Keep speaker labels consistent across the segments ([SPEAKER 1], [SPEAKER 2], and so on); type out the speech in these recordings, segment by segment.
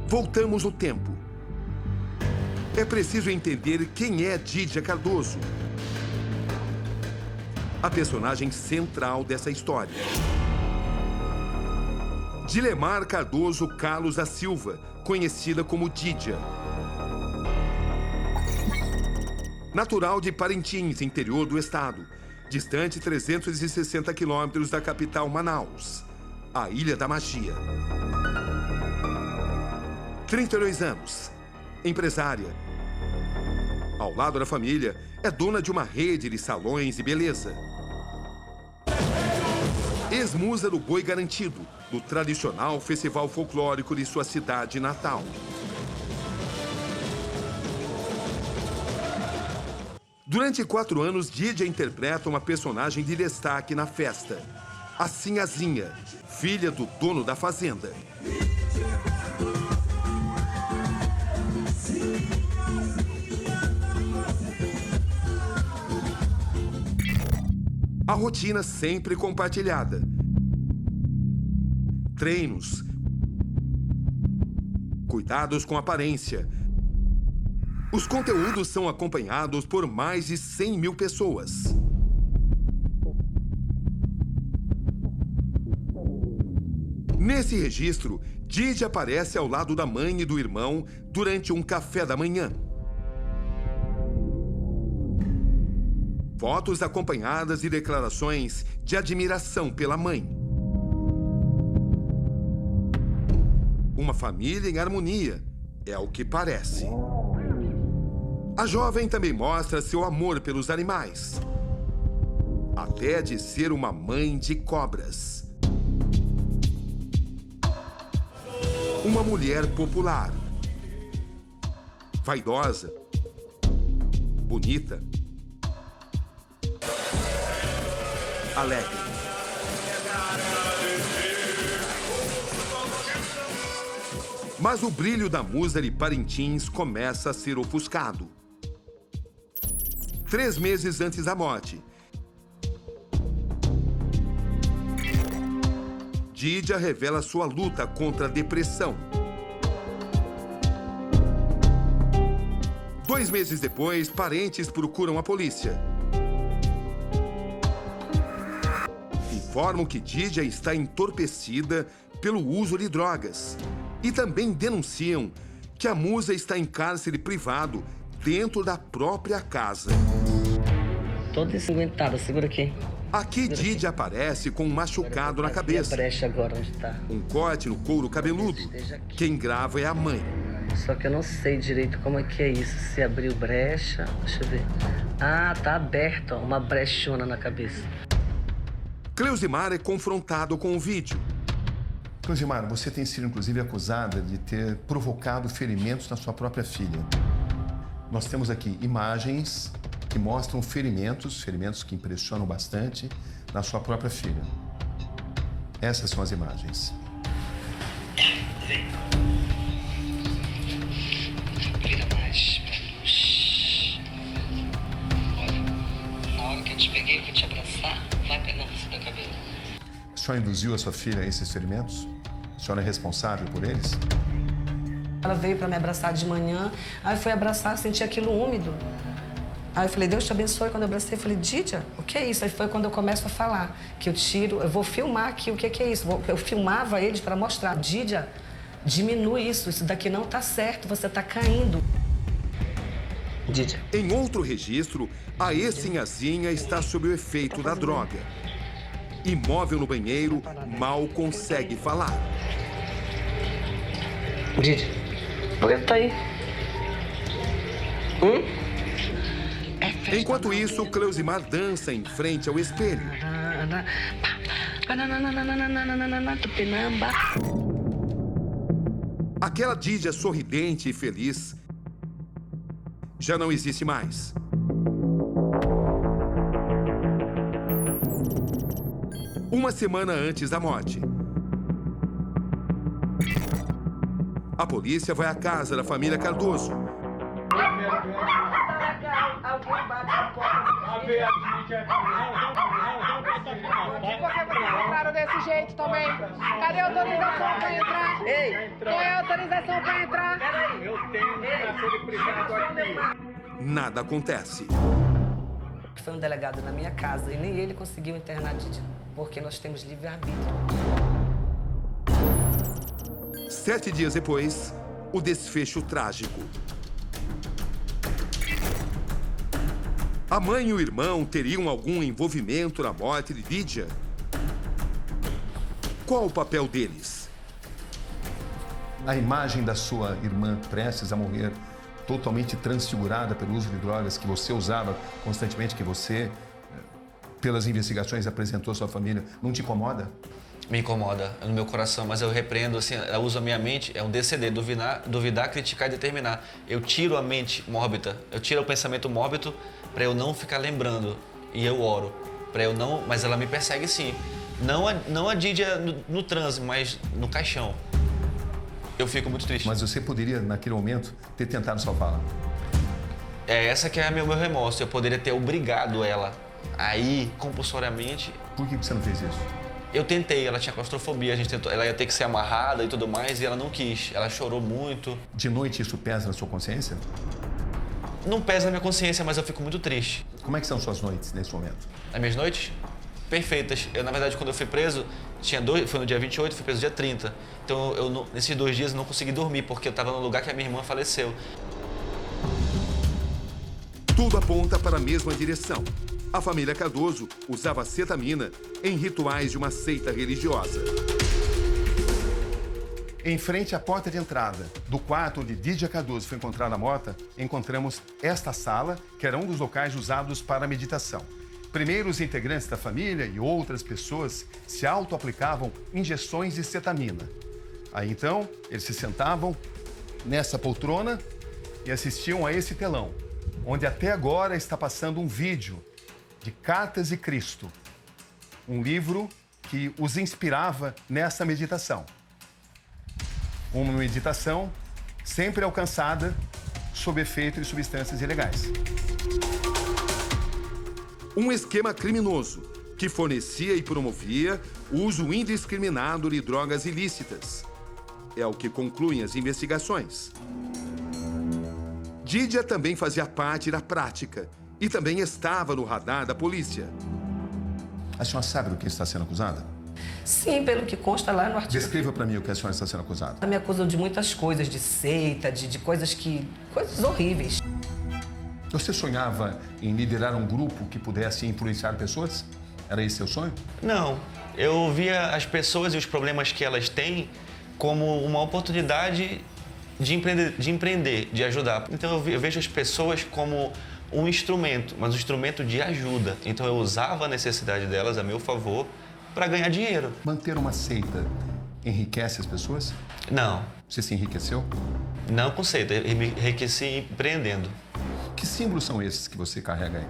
[SPEAKER 1] Voltamos no tempo. É preciso entender quem é Dídia Cardoso, a personagem central dessa história. Dilemar Cardoso Carlos da Silva, conhecida como Dídia. Natural de Parintins, interior do estado, distante 360 quilômetros da capital Manaus, a Ilha da Magia. 32 anos, empresária. Ao lado da família, é dona de uma rede de salões de beleza. Ex-musa do Boi Garantido, do tradicional festival folclórico de sua cidade natal. Durante 4 anos, Dídia interpreta uma personagem de destaque na festa, a Sinhazinha, filha do dono da fazenda. A rotina sempre compartilhada. Treinos. Cuidados com a aparência. Os conteúdos são acompanhados por mais de 100 mil pessoas. Nesse registro, Dídia aparece ao lado da mãe e do irmão durante um café da manhã. Fotos acompanhadas de declarações de admiração pela mãe. Uma família em harmonia, é o que parece. A jovem também mostra seu amor pelos animais. Até de ser uma mãe de cobras. Uma mulher popular. Vaidosa. Bonita. Alegre. Mas o brilho da musa de Parintins começa a ser ofuscado. 3 meses antes da morte, Dídia revela sua luta contra a depressão. 2 meses depois, parentes procuram a polícia. Informam que Dídia está entorpecida pelo uso de drogas. E também denunciam que a musa está em cárcere privado dentro da própria casa.
[SPEAKER 2] Toda ensanguentada, segura aqui.
[SPEAKER 1] Aqui Dídia aparece com um machucado na cabeça.
[SPEAKER 2] A brecha agora onde tá.
[SPEAKER 1] Um corte no couro cabeludo. Quem grava é a mãe.
[SPEAKER 2] Só que eu não sei direito como é que é isso. Se abriu brecha, deixa eu ver. Ah, tá aberto, ó, uma brechona na cabeça.
[SPEAKER 1] Cleusimar é confrontado com o vídeo.
[SPEAKER 3] Cleusimar, você tem sido, inclusive, acusada de ter provocado ferimentos na sua própria filha. Nós temos aqui imagens que mostram ferimentos que impressionam bastante, na sua própria filha. Essas são as imagens.
[SPEAKER 2] Vira mais. Olha, na hora que eu te peguei, que eu te abraçar, vai pegando isso da cabelo.
[SPEAKER 3] A senhora induziu a sua filha a esses ferimentos? A senhora é responsável por eles?
[SPEAKER 4] Ela veio para me abraçar de manhã, aí foi abraçar, senti aquilo úmido. Aí eu falei, Deus te abençoe. Quando eu abracei, eu falei, Dídia, o que é isso? Aí foi quando eu começo a falar, que eu vou filmar aqui, o que é isso? Eu filmava eles para mostrar, Dídia, diminui isso daqui não tá certo, você tá caindo.
[SPEAKER 2] Dídia.
[SPEAKER 1] Em outro registro, a ex-sinhazinha está sob o efeito da droga. Imóvel no banheiro, mal consegue falar.
[SPEAKER 2] Dídia, aguenta aí.
[SPEAKER 1] Enquanto isso, Cleusimar dança em frente ao espelho. Aquela Dídia sorridente e feliz já não existe mais. Uma semana antes da morte, a polícia vai à casa da família Cardoso.
[SPEAKER 5] Por que vocês entraram desse jeito também? Cadê a autorização pra entrar? Qual é a autorização pra entrar?
[SPEAKER 6] Eu tenho pra ser privado aqui.
[SPEAKER 1] Nada acontece.
[SPEAKER 4] Foi um delegado na minha casa e nem ele conseguiu internar a Dídia, porque nós temos livre-arbítrio.
[SPEAKER 1] 7 dias depois, o desfecho trágico. A mãe e o irmão teriam algum envolvimento na morte de Dídia? Qual o papel deles?
[SPEAKER 3] A imagem da sua irmã prestes a morrer, totalmente transfigurada pelo uso de drogas que você usava constantemente, que você, pelas investigações, apresentou à sua família, não te incomoda?
[SPEAKER 7] Me incomoda no meu coração, mas eu repreendo, assim, eu uso a minha mente, é um DCD, duvidar, criticar e determinar. Eu tiro a mente mórbida, eu tiro o pensamento mórbido para eu não ficar lembrando, e eu oro, para eu não, mas ela me persegue sim. Não a Dídia no transe, mas no caixão. Eu fico muito triste.
[SPEAKER 3] Mas você poderia, naquele momento, ter tentado salvá-la?
[SPEAKER 7] É essa que é meu remorso, eu poderia ter obrigado ela a ir compulsoriamente.
[SPEAKER 3] Por que você não fez isso?
[SPEAKER 7] Eu tentei, ela tinha claustrofobia, a gente tentou, ela ia ter que ser amarrada e tudo mais, e ela não quis, ela chorou muito.
[SPEAKER 3] De noite isso pesa na sua consciência?
[SPEAKER 7] Não pesa na minha consciência, mas eu fico muito triste.
[SPEAKER 3] Como é que são suas noites nesse momento?
[SPEAKER 7] As minhas noites? Perfeitas. Eu, na verdade, quando eu fui preso, foi no dia 28, fui preso no dia 30. Então, nesses 2 dias eu não consegui dormir, porque eu estava no lugar que a minha irmã faleceu.
[SPEAKER 1] Tudo aponta para a mesma direção. A família Cardoso usava cetamina em rituais de uma seita religiosa.
[SPEAKER 3] Em frente à porta de entrada do quarto onde Dídia Cardoso foi encontrada morta, encontramos esta sala, que era um dos locais usados para a meditação. Primeiro, os integrantes da família e outras pessoas se auto-aplicavam injeções de cetamina. Aí, então, eles se sentavam nessa poltrona e assistiam a esse telão, onde até agora está passando um vídeo de Cartas de Cristo, um livro que os inspirava nessa meditação. Uma meditação sempre alcançada sob efeito de substâncias ilegais.
[SPEAKER 1] Um esquema criminoso que fornecia e promovia o uso indiscriminado de drogas ilícitas. É o que concluem as investigações. Dídia também fazia parte da prática e também estava no radar da polícia.
[SPEAKER 3] A senhora sabe do que está sendo acusada?
[SPEAKER 4] Sim, pelo que consta lá no artigo.
[SPEAKER 3] Descreva para mim o que a senhora está sendo acusada.
[SPEAKER 4] Me acusam de muitas coisas, de seita, de coisas horríveis.
[SPEAKER 3] Você sonhava em liderar um grupo que pudesse influenciar pessoas? Era esse seu sonho?
[SPEAKER 7] Não, eu via as pessoas e os problemas que elas têm como uma oportunidade de empreender, de ajudar. Então eu vejo as pessoas como um instrumento, mas um instrumento de ajuda. Então eu usava a necessidade delas a meu favor para ganhar dinheiro.
[SPEAKER 3] Manter uma seita enriquece as pessoas?
[SPEAKER 7] Não.
[SPEAKER 3] Você se enriqueceu?
[SPEAKER 7] Não com seita, eu me enriqueci empreendendo.
[SPEAKER 3] Que símbolos são esses que você carrega aí?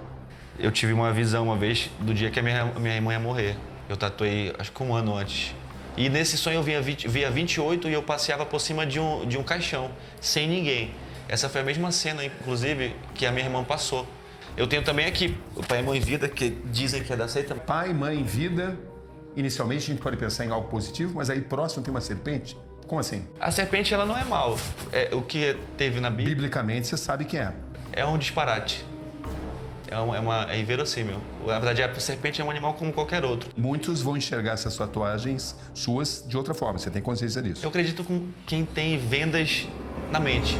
[SPEAKER 7] Eu tive uma visão uma vez do dia que a minha irmã ia morrer. Eu tatuei, acho que 1 ano antes. E nesse sonho eu via 28 e eu passeava por cima de um caixão, sem ninguém. Essa foi a mesma cena, inclusive, que a minha irmã passou. Eu tenho também aqui o Pai e Mãe em Vida, que dizem que é da seita.
[SPEAKER 3] Pai, mãe, vida. Inicialmente a gente pode pensar em algo positivo, mas aí próximo tem uma serpente. Como assim?
[SPEAKER 7] A serpente, ela não é mal. O que teve na Bíblia...
[SPEAKER 3] Biblicamente você sabe que é.
[SPEAKER 7] É um disparate. É inverossímil. Na verdade, a serpente é um animal como qualquer outro.
[SPEAKER 3] Muitos vão enxergar essas tatuagens suas de outra forma. Você tem consciência disso?
[SPEAKER 7] Eu acredito com quem tem vendas na mente.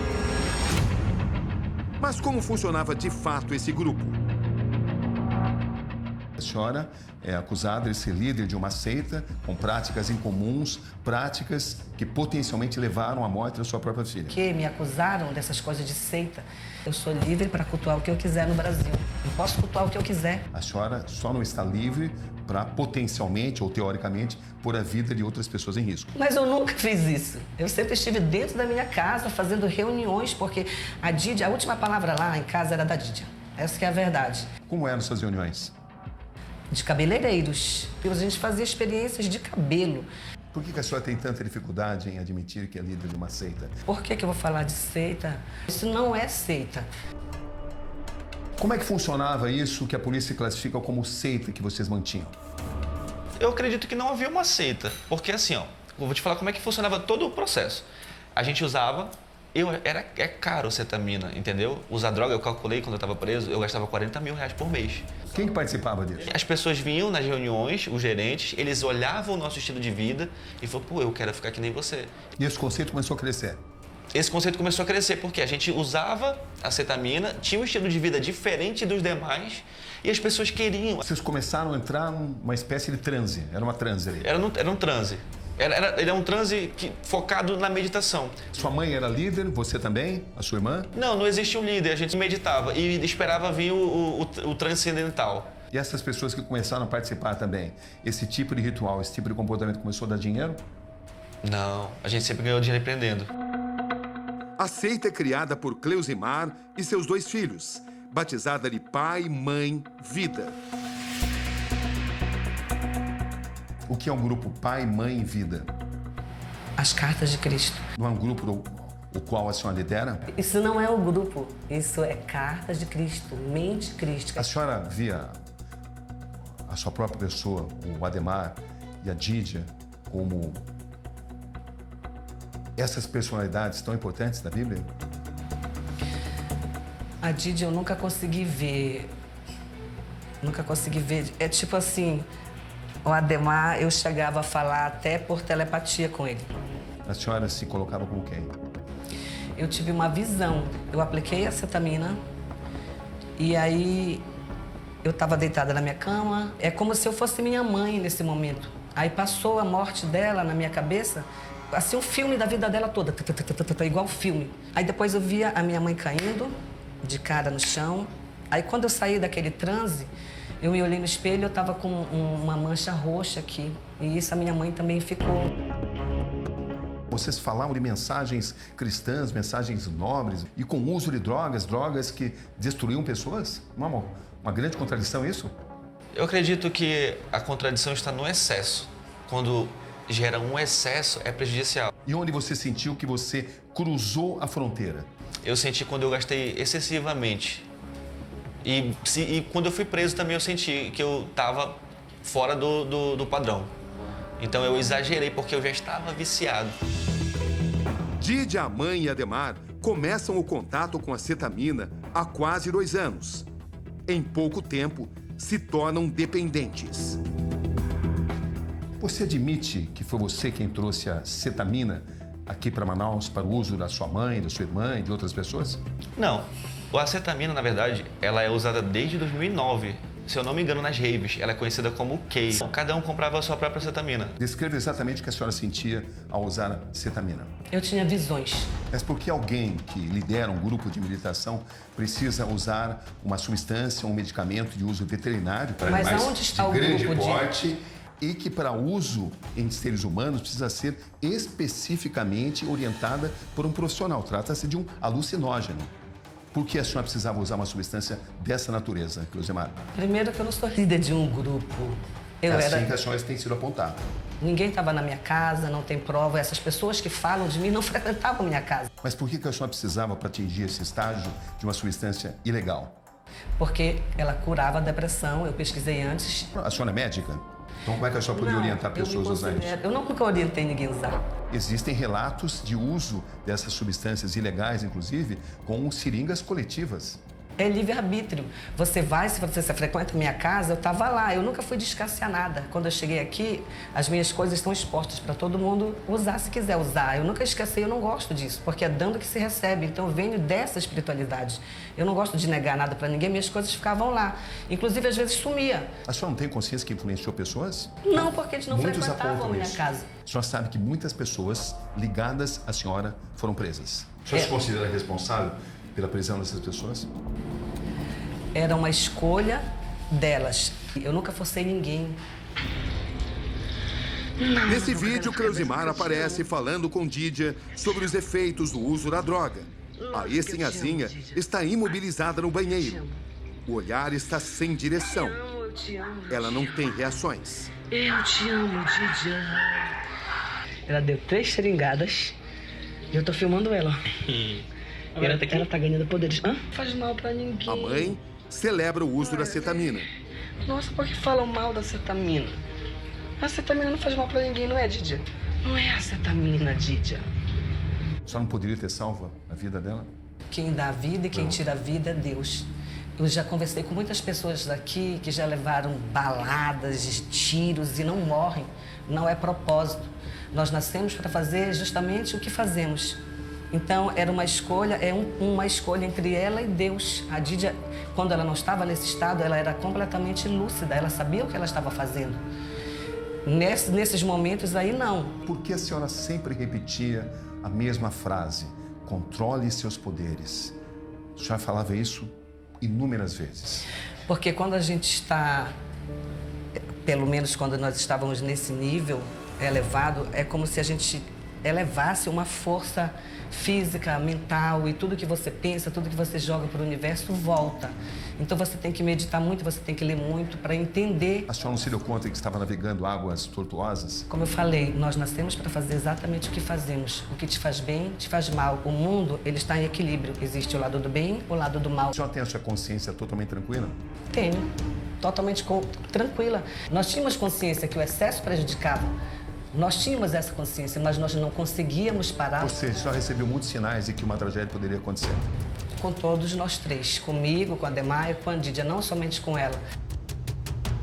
[SPEAKER 1] Mas como funcionava de fato esse grupo?
[SPEAKER 3] A senhora é acusada de ser líder de uma seita com práticas incomuns, práticas que potencialmente levaram à morte da sua própria filha.
[SPEAKER 4] Que me acusaram dessas coisas de seita. Eu sou livre para cultuar o que eu quiser no Brasil. Eu posso cultuar o que eu quiser.
[SPEAKER 3] A senhora só não está livre para potencialmente ou teoricamente pôr a vida de outras pessoas em risco.
[SPEAKER 4] Mas eu nunca fiz isso. Eu sempre estive dentro da minha casa fazendo reuniões, porque a Dídia, a última palavra lá em casa era da Dídia. Essa que é a verdade.
[SPEAKER 3] Como eram suas reuniões?
[SPEAKER 4] De cabeleireiros. A gente fazia experiências de cabelo.
[SPEAKER 3] Por que a senhora tem tanta dificuldade em admitir que é líder de uma seita?
[SPEAKER 4] Por que eu vou falar de seita? Isso não é seita.
[SPEAKER 3] Como é que funcionava isso que a polícia classifica como seita que vocês mantinham?
[SPEAKER 7] Eu acredito que não havia uma seita, porque assim, ó, eu vou te falar como é que funcionava todo o processo. A gente usava, é caro cetamina, entendeu? Usar droga, eu calculei quando eu estava preso, eu gastava 40 mil reais por mês.
[SPEAKER 3] Quem que participava disso?
[SPEAKER 7] As pessoas vinham nas reuniões, os gerentes, eles olhavam o nosso estilo de vida e falavam, pô, eu quero ficar que nem você.
[SPEAKER 3] E esse conceito começou a crescer?
[SPEAKER 7] Esse conceito começou a crescer porque a gente usava a cetamina, tinha um estilo de vida diferente dos demais e as pessoas queriam.
[SPEAKER 3] Vocês começaram a entrar numa espécie de transe, era uma transe ali.
[SPEAKER 7] Era um transe. Ele é um transe focado na meditação.
[SPEAKER 3] Sua mãe era líder, você também? A sua irmã?
[SPEAKER 7] Não existia um líder, a gente meditava e esperava vir o transcendental.
[SPEAKER 3] E essas pessoas que começaram a participar também, esse tipo de ritual, esse tipo de comportamento começou a dar dinheiro?
[SPEAKER 7] Não, a gente sempre ganhou dinheiro empreendendo.
[SPEAKER 1] A seita é criada por Cleusimar e seus 2 filhos, batizada de Pai, Mãe, Vida.
[SPEAKER 3] O que é um grupo Pai, Mãe e Vida?
[SPEAKER 4] As cartas de Cristo.
[SPEAKER 3] Não é um grupo o qual a senhora lidera?
[SPEAKER 4] Isso não é o grupo, isso é cartas de Cristo, mente crística.
[SPEAKER 3] A senhora via a sua própria pessoa, o Ademar e a Dídia, como essas personalidades tão importantes da Bíblia?
[SPEAKER 4] A Dídia eu nunca consegui ver. É tipo assim, o Ademar eu chegava a falar até por telepatia com ele.
[SPEAKER 3] A senhora se colocava como quem?
[SPEAKER 4] Eu tive uma visão. Eu apliquei a cetamina e aí eu estava deitada na minha cama. É como se eu fosse minha mãe nesse momento. Aí passou a morte dela na minha cabeça, assim, um filme da vida dela toda, igual filme. Aí depois eu via a minha mãe caindo, de cara no chão. Aí quando eu saí daquele transe, eu me olhei no espelho e eu estava com uma mancha roxa aqui. E isso a minha mãe também ficou.
[SPEAKER 3] Vocês falavam de mensagens cristãs, mensagens nobres, e com uso de drogas que destruíam pessoas? Uma grande contradição isso?
[SPEAKER 7] Eu acredito que a contradição está no excesso. Quando gera um excesso, é prejudicial.
[SPEAKER 3] E onde você sentiu que você cruzou a fronteira?
[SPEAKER 7] Eu senti quando eu gastei excessivamente. E quando eu fui preso também eu senti que eu estava fora do padrão. Então eu exagerei porque eu já estava viciado.
[SPEAKER 1] Dídia, a mãe e Ademar começam o contato com a cetamina há quase 2 anos. Em pouco tempo, se tornam dependentes.
[SPEAKER 3] Você admite que foi você quem trouxe a cetamina aqui para Manaus para o uso da sua mãe, da sua irmã e de outras pessoas?
[SPEAKER 7] Não. A cetamina, na verdade, ela é usada desde 2009. Se eu não me engano, nas raves, ela é conhecida como K. Cada um comprava a sua própria cetamina.
[SPEAKER 3] Descreva exatamente o que a senhora sentia ao usar a cetamina.
[SPEAKER 4] Eu tinha visões.
[SPEAKER 3] Mas por que alguém que lidera um grupo de meditação precisa usar uma substância, um medicamento de uso veterinário para
[SPEAKER 4] Mas
[SPEAKER 3] animais
[SPEAKER 4] aonde está
[SPEAKER 3] de
[SPEAKER 4] o
[SPEAKER 3] grande
[SPEAKER 4] grupo de-
[SPEAKER 3] porte e que para uso em seres humanos precisa ser especificamente orientada por um profissional? Trata-se de um alucinógeno. Por que a senhora precisava usar uma substância dessa natureza, Cleusimar?
[SPEAKER 4] Primeiro que eu não sou líder de um grupo.
[SPEAKER 3] É assim que a senhora tem sido apontada.
[SPEAKER 4] Ninguém estava na minha casa, não tem prova. Essas pessoas que falam de mim não frequentavam minha casa.
[SPEAKER 3] Mas por que a senhora precisava para atingir esse estágio de uma substância ilegal?
[SPEAKER 4] Porque ela curava a depressão, eu pesquisei antes.
[SPEAKER 3] A senhora é médica? Então como é que a senhora poderia orientar pessoas a usar isso?
[SPEAKER 4] Eu nunca orientei ninguém a usar.
[SPEAKER 3] Existem relatos de uso dessas substâncias ilegais, inclusive, com seringas coletivas.
[SPEAKER 4] É livre-arbítrio. Você vai, se você frequenta minha casa, eu estava lá. Eu nunca fui descassear nada. Quando eu cheguei aqui, as minhas coisas estão expostas para todo mundo usar se quiser usar. Eu nunca esqueci, eu não gosto disso, porque é dando que se recebe. Então eu venho dessa espiritualidade. Eu não gosto de negar nada para ninguém, minhas coisas ficavam lá. Inclusive, às vezes, sumia.
[SPEAKER 3] A senhora não tem consciência que influenciou pessoas?
[SPEAKER 4] Não, porque eles não
[SPEAKER 3] Muitos
[SPEAKER 4] frequentavam a
[SPEAKER 3] apontam
[SPEAKER 4] minha
[SPEAKER 3] isso.
[SPEAKER 4] casa.
[SPEAKER 3] A senhora sabe que muitas pessoas ligadas à senhora foram presas. A senhora se considera responsável pela prisão dessas pessoas?
[SPEAKER 4] Era uma escolha delas. Eu nunca forcei ninguém.
[SPEAKER 1] Nesse vídeo, Cleusimar aparece falando com Dídia sobre os efeitos do uso da droga. A Sinhazinha está imobilizada no banheiro. O olhar está sem direção. Ela não tem reações.
[SPEAKER 2] Eu te amo, Dídia. Ela deu 3 seringadas e eu tô filmando ela. Ela tá ganhando poderes. Hã? Faz mal pra ninguém.
[SPEAKER 1] A mãe celebra o uso da cetamina.
[SPEAKER 2] Nossa, por que falam mal da cetamina? A cetamina não faz mal pra ninguém, não é, Didia? Não é a cetamina, Didia.
[SPEAKER 3] A senhora não poderia ter salvo a vida dela?
[SPEAKER 4] Quem dá a vida e quem tira a vida é Deus. Eu já conversei com muitas pessoas daqui que já levaram baladas, tiros e não morrem. Não é propósito. Nós nascemos para fazer justamente o que fazemos. Então, era uma escolha, uma escolha entre ela e Deus. A Didia, quando ela não estava nesse estado, ela era completamente lúcida, ela sabia o que ela estava fazendo. Nesses momentos aí, não.
[SPEAKER 3] Por que a senhora sempre repetia a mesma frase? Controle seus poderes. A senhora falava isso inúmeras vezes.
[SPEAKER 4] Porque quando a gente está, pelo menos quando nós estávamos nesse nível elevado, é como se a gente elevasse uma força física, mental, e tudo que você pensa, tudo que você joga para o universo volta. Então você tem que meditar muito, você tem que ler muito para entender.
[SPEAKER 3] A senhora não se deu conta que estava navegando águas tortuosas?
[SPEAKER 4] Como eu falei, nós nascemos para fazer exatamente o que fazemos. O que te faz bem, te faz mal. O mundo, ele está em equilíbrio. Existe o lado do bem, o lado do mal.
[SPEAKER 3] A senhora tem a sua consciência totalmente tranquila?
[SPEAKER 4] Tenho, totalmente tranquila. Nós tínhamos consciência que o excesso prejudicava. Nós tínhamos essa consciência, mas nós não conseguíamos parar.
[SPEAKER 3] Ou seja, a senhora recebeu muitos sinais de que uma tragédia poderia acontecer?
[SPEAKER 4] Com todos nós três, comigo, com a Demaia, com a Didia, não somente com ela.